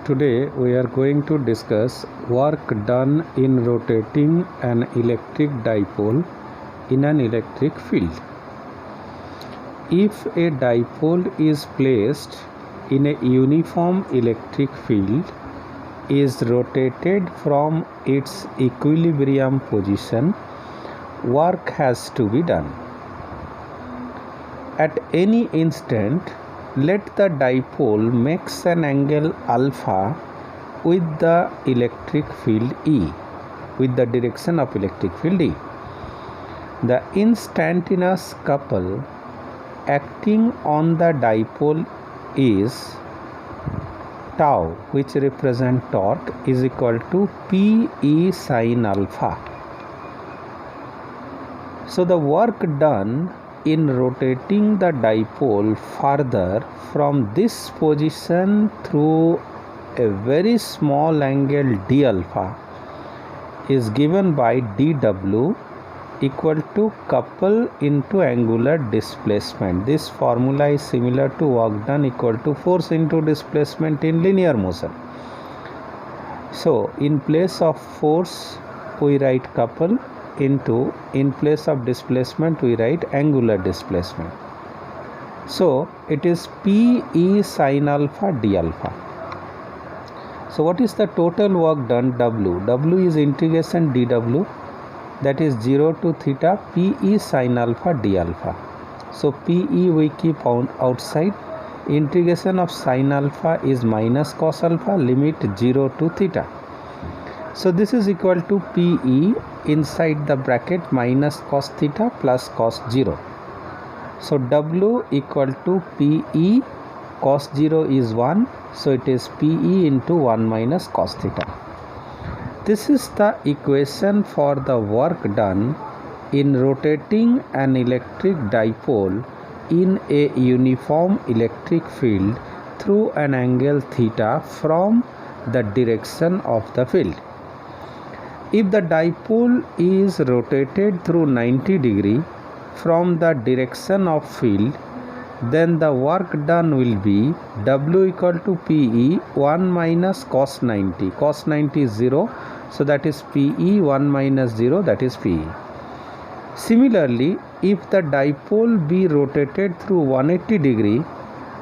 Today we are going to discuss work done in rotating an electric dipole in an electric field. If a dipole is placed in a uniform electric field, is rotated from its equilibrium position, work has to be done. At any instant, let the dipole makes an angle alpha with the electric field E, with the direction of electric field E. The instantaneous couple acting on the dipole is tau, which represent torque, is equal to Pe sin alpha. So the work done in rotating the dipole further from this position through a very small angle d alpha is given by dw equal to couple into angular displacement. This formula is similar to work done equal to force into displacement in linear motion. So in place of force we write couple, into in place of displacement we write angular displacement. So it is Pe sin alpha d alpha. So what is the total work done? W is integration dw, that is 0 to theta Pe sin alpha d alpha. So Pe we keep on outside. Integration of sin alpha is minus cos alpha, limit 0 to theta. So this is equal to Pe inside the bracket minus cos theta plus cos 0. So W equal to Pe, cos 0 is 1, so it is Pe into 1 minus cos theta. This is the equation for the work done in rotating an electric dipole in a uniform electric field through an angle theta from the direction of the field. If the dipole is rotated through 90 degree from the direction of field, then the work done will be W equal to Pe 1 minus cos 90. Cos 90 is 0, so that is Pe 1 minus 0, that is Pe. Similarly, if the dipole be rotated through 180 degree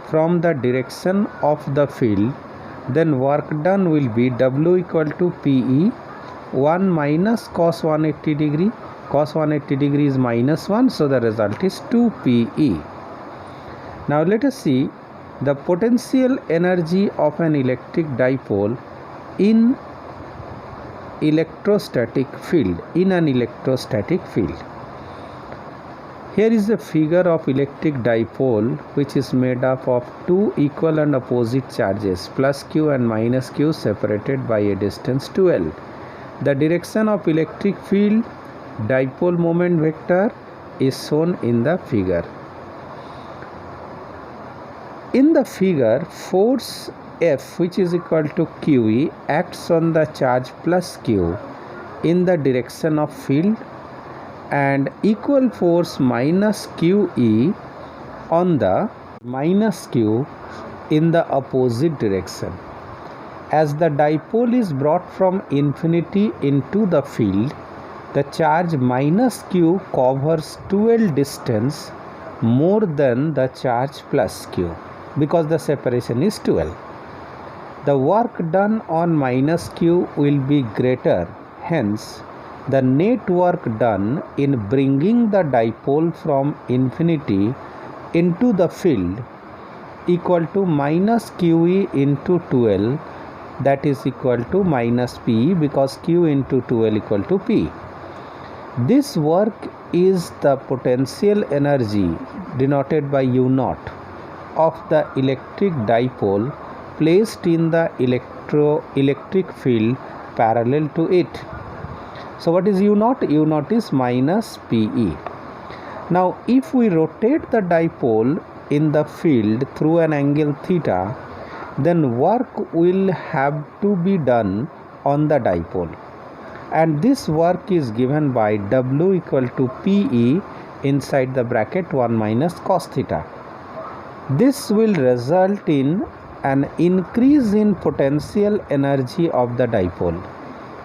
from the direction of the field, then work done will be W equal to Pe 1 minus cos 180 degree. Cos 180 degree is minus 1, so the result is 2 Pe. Now let us see the potential energy of an electric dipole in electrostatic field, in an electrostatic field. Here is a figure of electric dipole which is made up of two equal and opposite charges plus q and minus q separated by a distance 2l. The direction of electric field dipole moment vector is shown in the figure. In the figure, force F, which is equal to QE, acts on the charge plus Q in the direction of field, and equal force minus QE on the minus Q in the opposite direction. As the dipole is brought from infinity into the field, the charge minus Q covers 2l distance more than the charge plus Q, because the separation is 2l. The work done on minus Q will be greater, hence the net work done in bringing the dipole from infinity into the field equal to minus QE into 2l, that is equal to minus P, because Q into 2l equal to P. This work is the potential energy denoted by U naught of the electric dipole placed in the electric field parallel to it. So what is U naught? U naught is minus Pe. Now if we rotate the dipole in the field through an angle theta, then work will have to be done on the dipole, and this work is given by W equal to Pe inside the bracket 1 minus cos theta. This will result in an increase in potential energy of the dipole.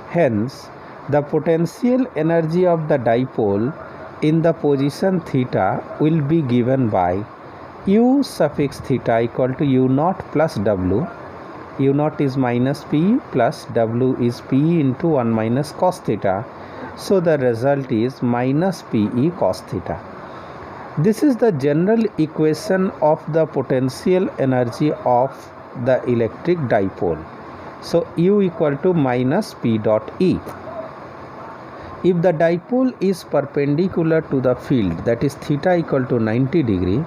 Hence, the potential energy of the dipole in the position theta will be given by u suffix theta equal to u naught plus w. U naught is minus p plus w is p into 1 minus cos theta. So the result is minus pe cos theta. This is the general equation of the potential energy of the electric dipole. So u equal to minus p dot e. If the dipole is perpendicular to the field, that is theta equal to 90 degree,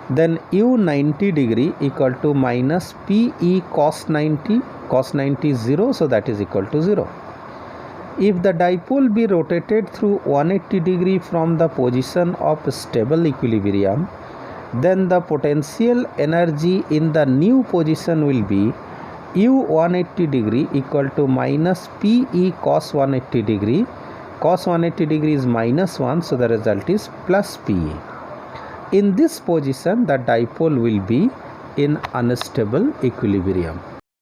then u 90 degree equal to minus pe cos 90. Cos 90 is 0, so that is equal to 0. If the dipole be rotated through 180 degree from the position of stable equilibrium, then the potential energy in the new position will be u 180 degree equal to minus pe cos 180 degree. Cos 180 degree is minus 1, so the result is plus pa. In this position, the dipole will be in unstable equilibrium.